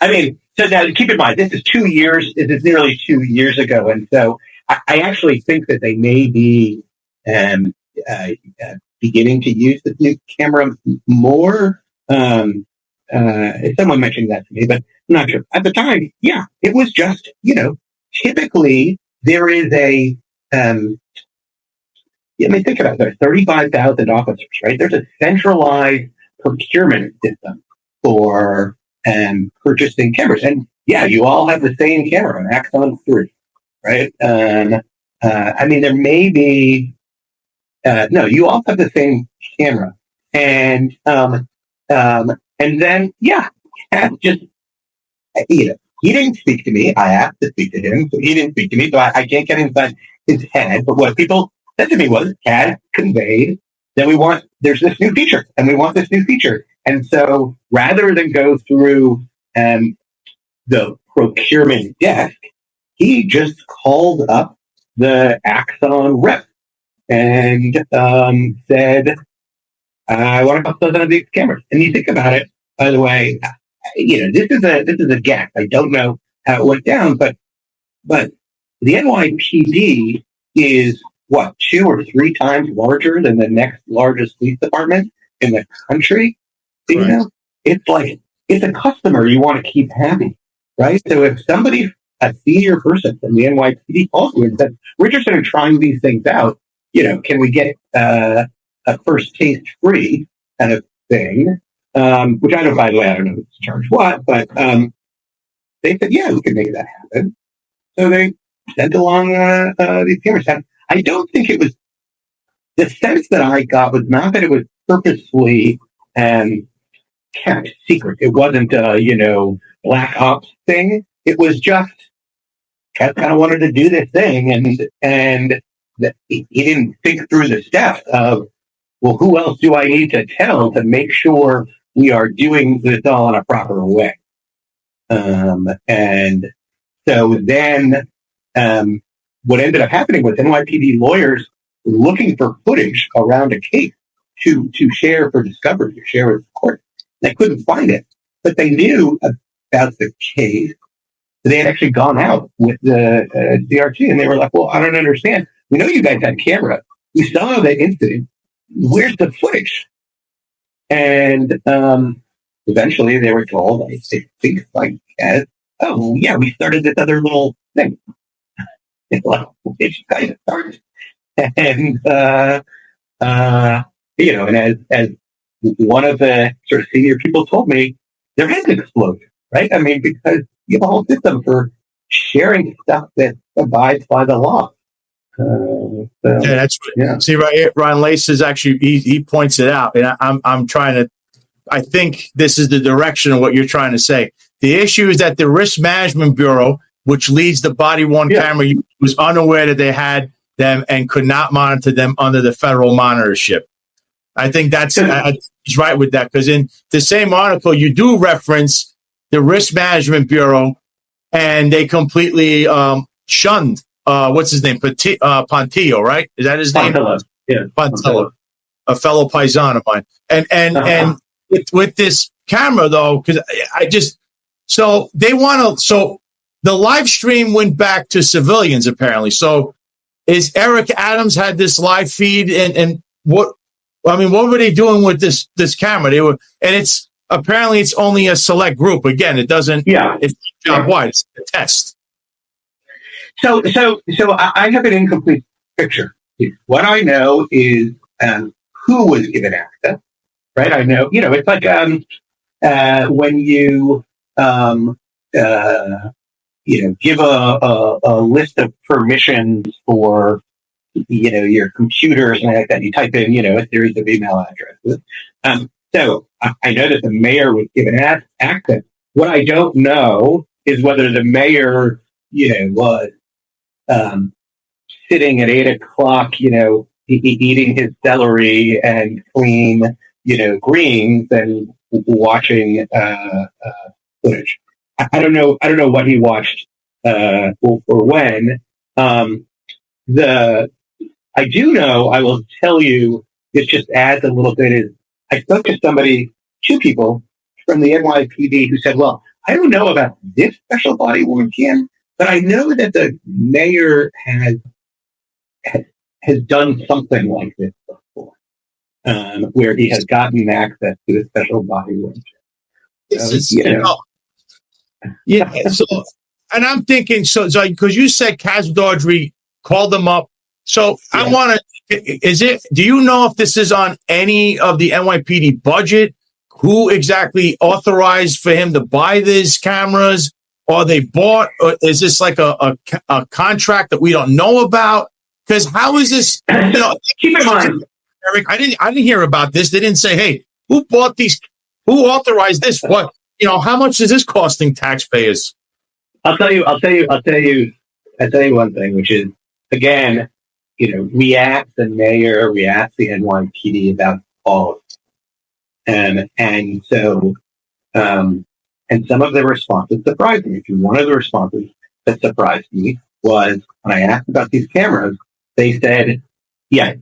I mean, so now keep in mind, this is 2 years. This is nearly 2 years ago, and so I actually think that they may be um, beginning to use this new camera more. Someone mentioned that to me, but I'm not sure. At the time, yeah, it was just, typically there is a, think about it. There's 35,000 officers, right? There's a centralized procurement system for purchasing cameras. And yeah, you all have the same camera, an Axon 3, right? I mean, there may be, no, you all have the same camera. And then, yeah, just, he didn't speak to me. I asked to speak to him, so he didn't speak to me, so I can't get inside his head. But what people said to me was, CAD conveyed that there's this new feature, and we want this new feature. And so rather than go through the procurement desk, he just called up the Axon rep and said, I want a couple of these cameras. And you think about it, by the way, this is a guess. I don't know how it went down, but the NYPD is what, 2 or 3 times larger than the next largest police department in the country. Right. It's like, it's a customer you want to keep happy, right? So if somebody, a senior person from the NYPD calls you and says, we're interested in trying these things out, can we get a first taste free kind of thing? Which I don't, by the way, I don't know who's charged what, but they said, yeah, we can make that happen. So they sent along these cameras. I don't think it was, the sense that I got was not that it was purposefully kept secret. It wasn't a, black ops thing. It was just, Kat kind of wanted to do this thing, and he didn't think through the steps of, well, who else do I need to tell to make sure we are doing this all in a proper way? And so then what ended up happening was NYPD lawyers were looking for footage around a case to share for discovery, to share with the court. They couldn't find it, but they knew about the case. They had actually gone out with the DRT, and they were like, well, I don't understand. We know you guys had camera. We saw that incident. Where's the footage? And eventually they were told, I think, oh, yeah, we started this other little thing. Which kind of started. And, and as one of the sort of senior people told me, there is an explosion, right? I mean, because you have a whole system for sharing stuff that abides by the law. That's yeah. See, right here, Ron Lace is actually he points it out, and I'm trying to. I think this is the direction of what you're trying to say. The issue is that the Risk Management Bureau, which leads the body-worn camera, was unaware that they had them and could not monitor them under the federal monitorship. I think he's right with that, because in the same article you do reference the Risk Management Bureau, and they completely shunned. What's his name? Pontillo, right? Is that his name? Yeah, Pontillo, a fellow paisan of mine. And with this camera though, because so they want to. So the live stream went back to civilians apparently. So is Eric Adams had this live feed and what? I mean, what were they doing with this camera? They were, and it's apparently it's only a select group. Again, it doesn't. Yeah, it's job wide. It's a test. So I have an incomplete picture. What I know is who was given access, right? I know, it's like when you give a list of permissions for your computer or something like that. You type in a series of email addresses. So I know that the mayor was given access. What I don't know is whether the mayor was sitting at 8:00, eating his celery and clean, greens and watching footage. I don't know what he watched or when. I do know. I will tell you. This just adds a little bit. Is I spoke to 2 people from the NYPD who said, "Well, I don't know about this special body worn cam, but I know that the mayor has done something like this before, where he has gotten access to the special body worn cam. This is, yeah. So, and I'm thinking, so because you said Kaz Dodry called them up. So I want to, do you know if this is on any of the NYPD budget? Who exactly authorized for him to buy these cameras? Or they bought? Or is this like a contract that we don't know about? Because how is this? Keep in mind, Eric, I didn't hear about this. They didn't say, hey, who bought these? Who authorized this? What? How much is this costing taxpayers? I'll tell you one thing, which is, again, we asked the mayor, we asked the NYPD about all of it. And so, and some of the responses surprised me. One of the responses that surprised me was when I asked about these cameras, they said, yeah,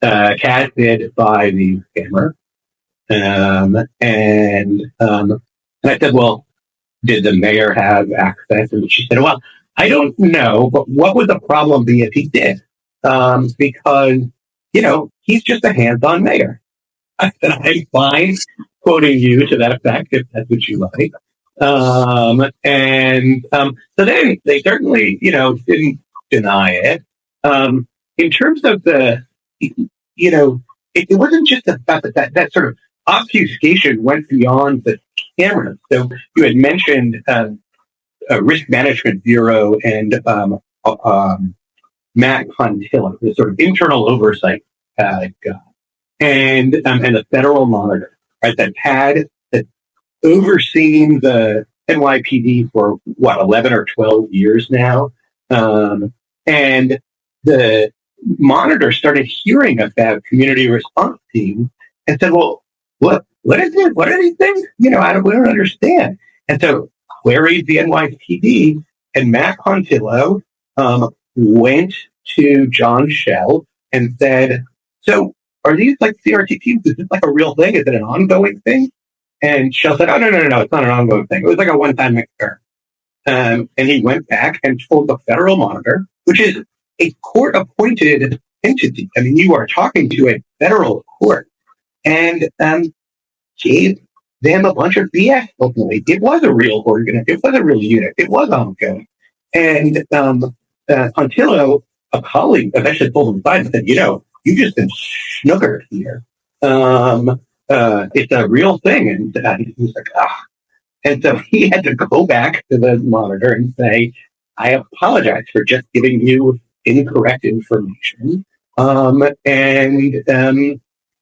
Kaz did buy these cameras. And I said, well, did the mayor have access? And she said, well, I don't know, but what would the problem be if he did? Because, he's just a hands-on mayor. I said, I'm fine quoting you to that effect, if that's what you like. So then they certainly, didn't deny it. In terms of the, it wasn't just the fact that sort of obfuscation went beyond the cameras. So you had mentioned a Risk Management Bureau and Matt Contillo, the sort of internal oversight guy, and the federal monitor, right? That had overseen the NYPD for 11 or 12 years now, and the monitor started hearing about community response teams and said, "Well, what is it? What are these things? We don't understand." And so queried the NYPD, and Matt Contillo went to John Shell and said, "So are these like CRT teams? Is this like a real thing? Is it an ongoing thing?" And Shell said, "Oh, no, it's not an ongoing thing. It was like a one-time experiment." And he went back and told the federal monitor, which is a court-appointed entity. I mean, you are talking to a federal court, and gave them a bunch of BS. Ultimately, it was a real organ. It was a real unit. It was ongoing. And Contillo, a colleague, eventually pulled him aside and said, "You've just been snookered here. It's a real thing." And he was like, "Ah." And so he had to go back to the monitor and say, "I apologize for just giving you incorrect information." And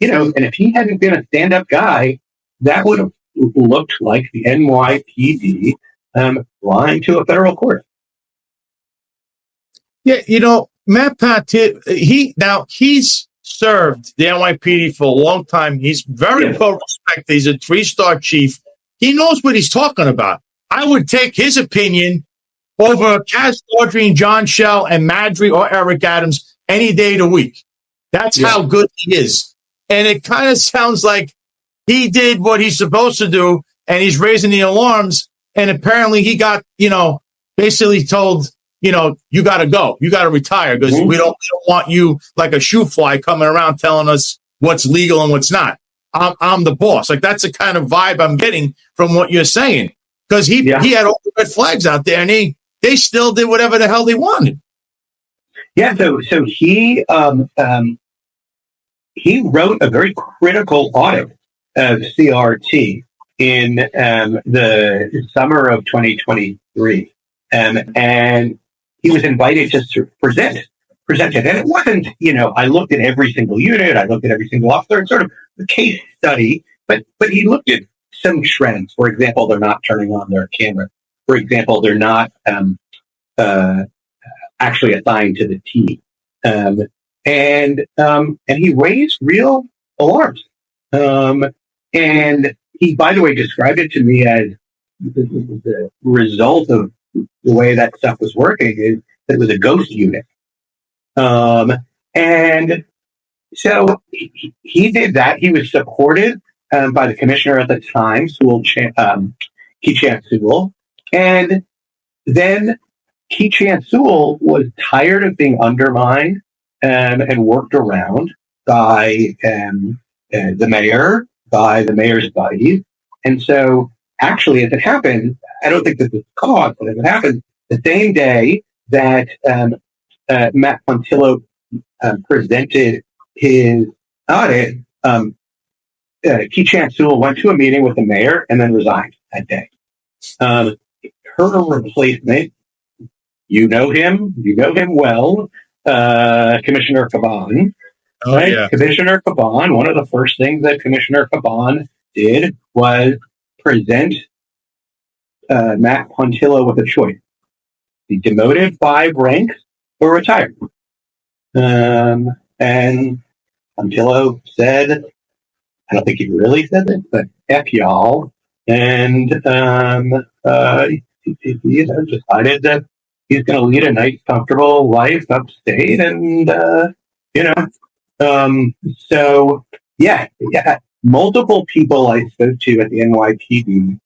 if he hadn't been a stand-up guy, that would have looked like the NYPD lying to a federal court. Yeah, Matt Patil, he's served the NYPD for a long time. He's very well respected. He's a 3-star chief. He knows what he's talking about. I would take his opinion over Kaz Dodry and John Shell and Madry or Eric Adams any day of the week. That's how good he is. And it kind of sounds like he did what he's supposed to do, and he's raising the alarms. And apparently he got, basically told, you got to go. You got to retire because we don't want you like a shoe fly coming around telling us what's legal and what's not. I'm the boss. Like, that's the kind of vibe I'm getting from what you're saying. Because he had all the red flags out there, and they still did whatever the hell they wanted. Yeah, so he wrote a very critical audit of CRT in the summer of 2023, and he was invited to present it. And it wasn't, I looked at every single unit, I looked at every single officer, it's sort of a case study, but he looked at some trends. For example, they're not turning on their camera. For example, they're not actually assigned to the team. And he raised real alarms. And he, by the way, described it to me as the result of the way that stuff was working is that it was a ghost unit. And so he did that. He was supported by the commissioner at the time, Sewell Keechant Sewell. And then Keechant Sewell was tired of being undermined and worked around by the mayor, by the mayor's buddies. And so, actually, as it happened, I don't think this is cause, but as it happened, the same day that Matt Pontillo presented his audit, Keechant Sewell went to a meeting with the mayor and then resigned that day. Her replacement, you know him well, Commissioner Caban. Oh, right? yeah. Commissioner Caban, one of the first things that Commissioner Caban did was present Matt Pontillo with a choice. Be demoted 5 ranks or retired. And Pontillo said, I don't think he really said it, but F y'all. And he decided that he's going to lead a nice, comfortable life upstate. And, so, yeah, multiple people I spoke to at the NYPD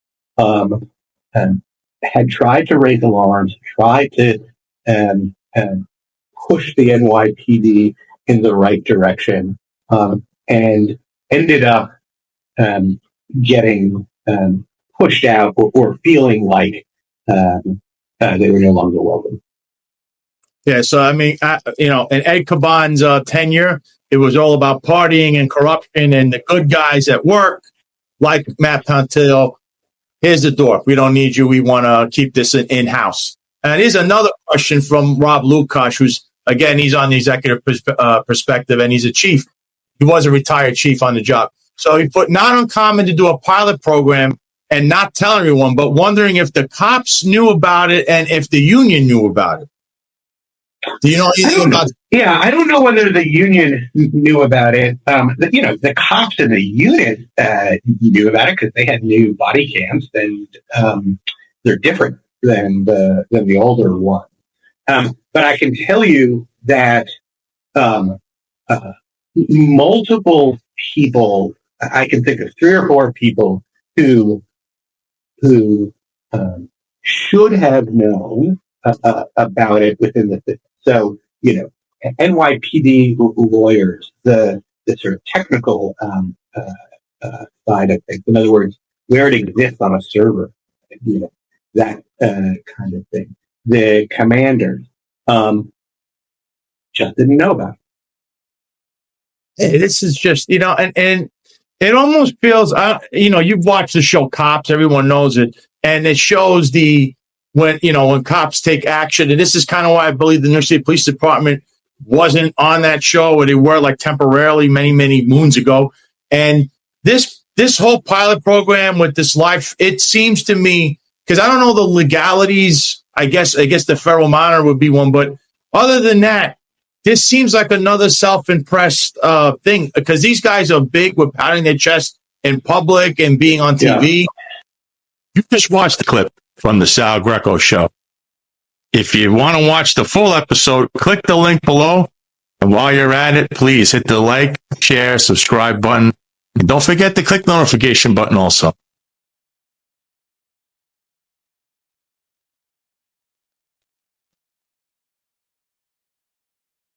had tried to raise alarms, tried to push the NYPD in the right direction, and ended up getting pushed out or feeling like they were no longer welcome. Yeah, so I mean, in Ed Caban's tenure, it was all about partying and corruption, and the good guys at work, like Matt Pontillo, here's the door. We don't need you. We want to keep this in-house. And here's another question from Rob Lukash, who's, again, he's on the executive perspective, and he's a chief. He was a retired chief on the job. So he put, not uncommon to do a pilot program and not tell everyone, but wondering if the cops knew about it and if the union knew about it. Do you know anything about? Yeah, I don't know whether the union knew about it. The cops in the unit knew about it because they had new body cams, and they're different than the older one. But I can tell you that multiple people, I can think of 3 or 4 people who should have known about it within the system. So, NYPD lawyers, the sort of technical side of things. In other words, where it exists on a server, that kind of thing. The commanders just didn't know about it. Hey, this is just, and it almost feels, you've watched the show Cops, everyone knows it, and it shows when cops take action, and this is kind of why I believe the New York City Police Department wasn't on that show, or they were like temporarily many, many moons ago. And this whole pilot program with this life, it seems to me, because I don't know the legalities, I guess the federal monitor would be one, but other than that, this seems like another self-impressed thing, because these guys are big with pounding their chest in public and being on TV. Yeah. You just watched the clip from the Sal Greco show. If you want to watch the full episode, click the link below. And while you're at it, please hit the like, share, subscribe button. And don't forget to click the notification button also.